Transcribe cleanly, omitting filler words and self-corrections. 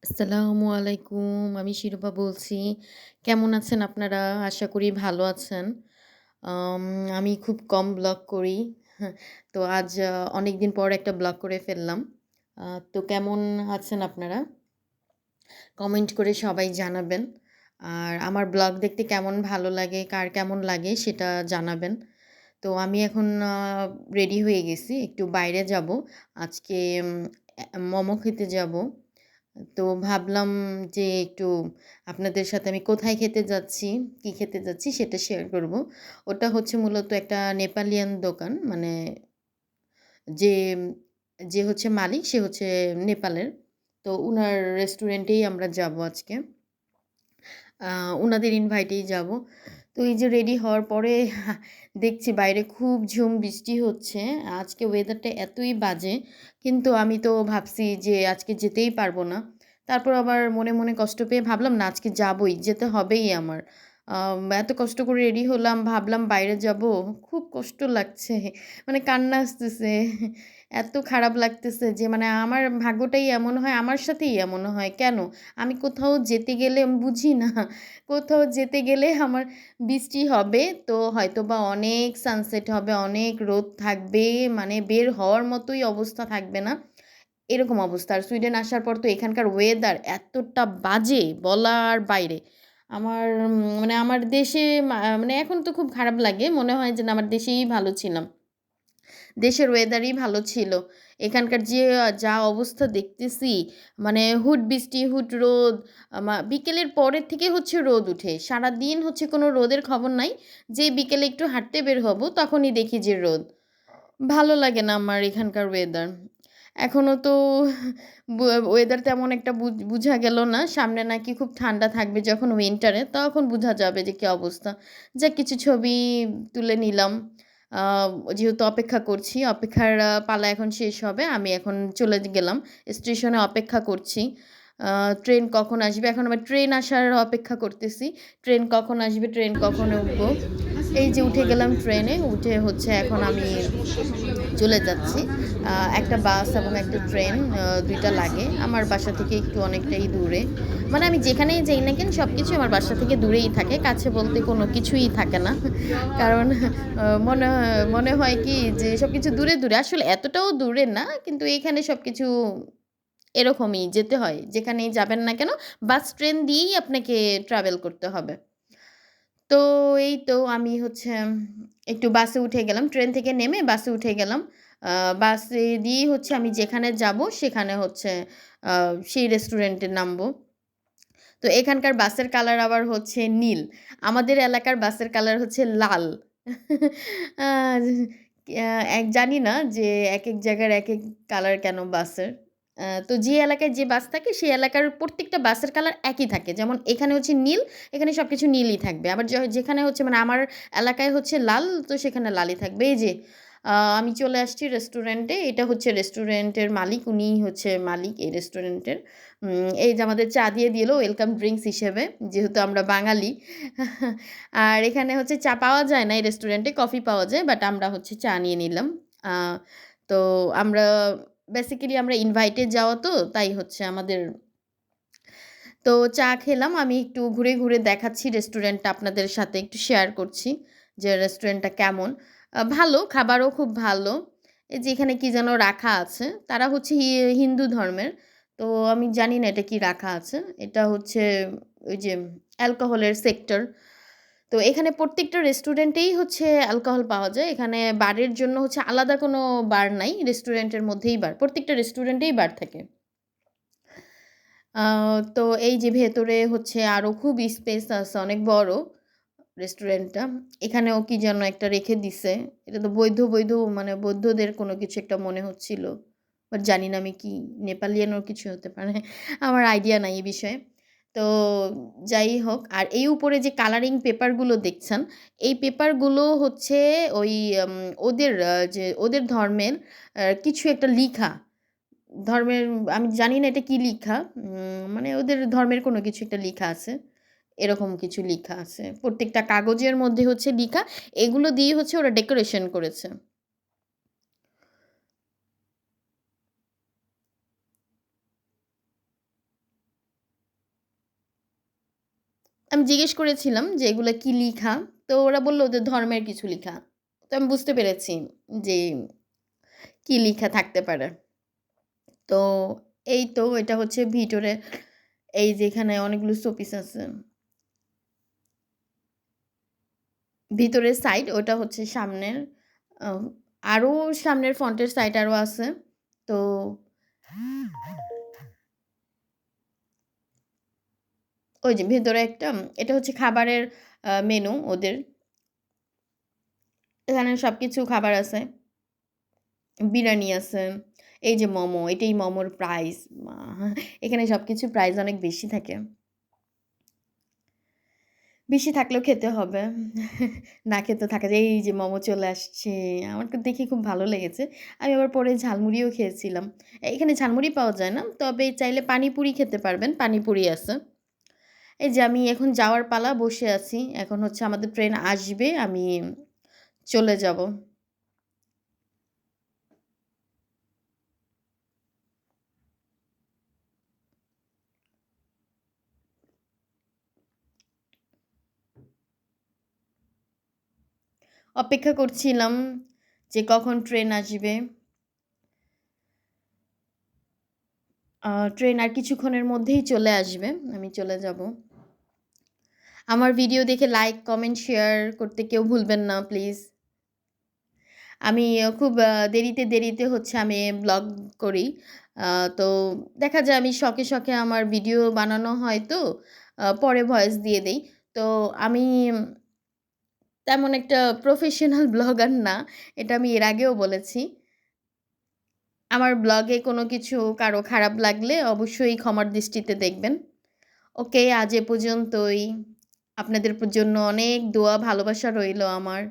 আসসালামু আলাইকুম। আমি শিরূপা বলছি। কেমন আছেন আপনারা? আশা করি ভালো আছেন। আম আমি খুব কম ব্লগ করি। হ্যাঁ, তো আজ অনেকদিন পর একটা ব্লগ করে ফেললাম। আ তো কেমন আছেন আপনারা? কমেন্ট করে সবাই জানাবেন। আর আমার ব্লগ দেখতে কেমন ভালো লাগে, কার কেমন লাগে সেটা জানাবেন। তো আমি এখন রেডি হয়ে গেছি। একটু বাইরে যাবো। আজকে উম মোমো খেতে যাবো। তো ভাবলাম যে একটু আপনাদের সাথে আমি কোথায় খেতে যাচ্ছি, কি খেতে যাচ্ছি সেটা শেয়ার করব। ওটা হচ্ছে মূলত একটা নেপালিয়ান দোকান। মানে যে যে হচ্ছে মালিক সে হচ্ছে নেপালের। তো উনার রেস্টুরেন্টেই আমরা যাবো আজকে। আ উনাদের ইনভাইটেই যাবো। তো এই যে রেডি হওয়ার পরে দেখছি বাইরে খুব ঝুম বৃষ্টি হচ্ছে। আজকে ওয়েদারটা এতই বাজে। কিন্তু আমি তো ভাবছি যে আজকে যেতেই পারবো না। তারপর আবার মনে, মনে কষ্ট পেয়ে ভাবলাম না আজকে যাবোই, যেতে হবেই আমার। এত কষ্ট করে রেডি হলাম, ভাবলাম বাইরে যাবো। খুব কষ্ট লাগছে। মানে কান্না আসতেছে। এত খারাপ লাগতেছে যে মানে আমার ভাগ্যটাই এমন হয়, আমার সাথেই এমন হয়। কেন? আমি কোথাও যেতে গেলে আমি বুঝি না। কোথাও যেতে গেলে আমার বৃষ্টি হবে তো হয়তোবা অনেক সানসেট হবে, অনেক রোদ থাকবে, মানে বের হওয়ার মতোই অবস্থা থাকবে না। এরকম অবস্থা। আর সুইডেন আসার পর তো এখানকার ওয়েদার এতটা বাজে বলার বাইরে। আমার মানে আমার দেশে মানে এখন তো খুব খারাপ লাগে। মনে হয় যে না আমার দেশেই ভালো ছিলাম। দেশের ওয়েদারই ভালো ছিল। এখানকার যে যা অবস্থা দেখতেছি, মানে হুট বৃষ্টি, হুট রোদ, বিকেলের পরের থেকে হচ্ছে রোদ উঠে। সারাদিন হচ্ছে কোনো রোদের খবর নাই। যেই বিকেলে একটু হাঁটতে বের হব, তখনই দেখি যে রোদ। ভালো লাগে না আমার এখানকার ওয়েদার। এখনও তো ওয়েদার তেমন একটা বুঝা গেল না। সামনে নাকি খুব ঠান্ডা থাকবে যখন উইন্টারে, তখন বুঝা যাবে যে কী অবস্থা। যাক কিছু ছবি তুলে নিলাম। আ যেহেতু অপেক্ষা করছি, অপেক্ষার পালা এখন শেষ হবে। আমি এখন চলে গেলাম। স্টেশনে অপেক্ষা করছি। আ ট্রেন কখন আসবে? এখন আবার ট্রেন আসার অপেক্ষা করতেছি। ট্রেন কখন আসবে? ট্রেন কখন উঠবো? এই যে উঠে গেলাম ট্রেনে। উঠে হচ্ছে এখন আমি চলে যাচ্ছি। একটা বাস এবং একটা ট্রেন ২ টা লাগে। আমার বাসা থেকে একটু অনেকটাই দূরে। মানে আমি যেখানেই যাই না কেন সবকিছু আমার বাসা থেকে দূরেই থাকে। কাছে বলতে কোনো কিছুই থাকে না। কারণ মনে হয় কি যে সবকিছু দূরে, দূরে। আসলে এতটাও দূরে না। কিন্তু এইখানে সবকিছু এরকমই যেতে হয়। যেখানেই যাবেন না কেন বাস, ট্রেন দিয়েই আপনাকে ট্রাভেল করতে হবে। তো এই তো আমি হচ্ছে একটু বাসে উঠে গেলাম। ট্রেন থেকে নেমে বাসে উঠে গেলাম। আ বাসে দিয়েই হচ্ছে আমি যেখানে যাবো সেখানে হচ্ছে আ সেই রেস্টুরেন্টে নামবো। তো এখানকার বাসের কালার আবার হচ্ছে নীল। আমাদের এলাকার বাসের কালার হচ্ছে লাল। আ আ জানি না যে একেক জায়গার একেক কালার কেন বাসের। তো যে এলাকায় যে বাস থাকে সেই এলাকার প্রত্যেকটা বাসের কালার একই থাকে। যেমন এখানে হচ্ছে নীল, এখানে সবকিছু নীলই থাকবে। আবার যেখানে হচ্ছে মানে আমার এলাকায় হচ্ছে লাল, তো সেখানে লালই থাকবে। এই যে আমি চলে আসছি রেস্টুরেন্টে। এটা হচ্ছে রেস্টুরেন্টের মালিক, উনিই হচ্ছে মালিক এই রেস্টুরেন্টের। এই যে আমাদের চা দিয়ে দিল ওয়েলকাম ড্রিংকস হিসেবে, যেহেতু আমরা বাঙালি। আর এখানে হচ্ছে চা পাওয়া যায় না এই রেস্টুরেন্টে, কফি পাওয়া যায়। বাট আমরা হচ্ছে চা নিয়ে নিলাম। আ তো আমরা বেসিক্যালি আমরা ইনভাইটেড যাওয়া তো, তাই হচ্ছে আমাদের তো চা খেলাম। আমি একটু ঘুরে, ঘুরে দেখাচ্ছি রেস্টুরেন্টটা আপনাদের সাথে একটু শেয়ার করছি যে রেস্টুরেন্টটা কেমন। ভালো, খাবারও খুব ভালো। এই যে এখানে কি যেন রাখা আছে। তারা হচ্ছে হিন্দু ধর্মের। তো আমি জানি না এটা কি রাখা আছে। এটা হচ্ছে ওই যে অ্যালকোহলের সেক্টর। তো এখানে প্রত্যেকটা রেস্টুরেন্টেই হচ্ছে অ্যালকোহল পাওয়া যায়। এখানে বারের জন্য হচ্ছে আলাদা কোনো বার নাই। রেস্টুরেন্টের মধ্যেই বার। প্রত্যেকটা রেস্টুরেন্টেই বার থাকে। আ তো এই যে ভেতরে হচ্ছে আরো খুব স্পেস আছে, অনেক বড় রেস্টুরেন্টটা। এখানেও কি যেন একটা রেখে দিছে। এটা তো বৈধ মানে বৌদ্ধদের কোনো কিছু একটা মনে হচ্ছিল। বাট জানি না আমি কি নেপালিয়ানও কিছু হতে পারে। আমার আইডিয়া নাই এই বিষয়ে। তো যাই হোক, আর এই উপরে যে কালারিং পেপারগুলো দেখছেন, এই পেপারগুলো হচ্ছে ওই আম ওদের যে ওদের ধর্মের কিছু একটা লিখা। ধর্মের আমি জানি না এটা কি লিখা। মানে ওদের ধর্মের কোনো কিছু একটা লিখা আছে। এরকম কিছু লিখা আছে। প্রত্যেকটা কাগজের মধ্যে হচ্ছে লিখা। এগুলো দিয়ে হচ্ছে ওরা ডেকোরেশন করেছে। আমি জিজ্ঞেস করেছিলাম যে এগুলা কি লিখা? তো ওরা বলল ওদের ধর্মের কিছু লিখা। তো আমি বুঝতে পেরেছি যে কি লিখা থাকতে পারে। তো এই তো এটা হচ্ছে ভিতরে এই যে এখানে অনেকগুলো শোপিস আছে। ভিতরের সাইড ওটা হচ্ছে সামনের। আ আরো সামনের ফ্রন্টের সাইড আরো আছে। তো ওই যে ভেতরে একটা এটা হচ্ছে খাবারের মেনু ওদের। এখানে সবকিছু খাবার আছে। বিরিয়ানি আছে। এই যে মোমো, এটাই মোমোর প্রাইস। মা এখানে সবকিছুর প্রাইস অনেক বেশি থাকে। বেশি থাকলেও খেতে হবে। না খেতে থাকা যায়। এই যে মোমো চলে আসছে। আমার তো দেখে খুব ভালো লেগেছে। আমি আবার পরে ঝালমুড়িও খেয়েছিলাম। এখানে ঝালমুড়ি পাওয়া যায় না। তবে চাইলে পানিপুরি খেতে পারবেন। পানিপুরি আছে। এই যে আমি এখন যাওয়ার পালা বসে আছি। এখন হচ্ছে আমাদের ট্রেন আসবে। আমি চলে যাব। অপেক্ষা করছিলাম যে কখন ট্রেন আসবে। ট্রেন আর কিছুক্ষণের মধ্যেই চলে আসবে। আমি চলে যাব। আমার ভিডিও দেখে লাইক, কমেন্ট, শেয়ার করতে কেউ ভুলবেন না প্লিজ। আমি খুব দেরিতে হচ্ছে আমি ব্লগ করি। আ তো দেখা যায় আমি শখে আমার ভিডিও বানানো হয় তো, পরে ভয়েস দিয়ে দেই। তো আমি তেমন একটা প্রফেশনাল ব্লগার না। এটা আমি এর আগেও বলেছি। আমার ব্লগে কোনো কিছু কারো খারাপ লাগলে অবশ্যই ক্ষমার দৃষ্টিতে দেখবেন। ওকে, আজ এ পর্যন্তই। আপনাদের জন্য অনেক দোয়া ভালোবাসা রইলো আমার।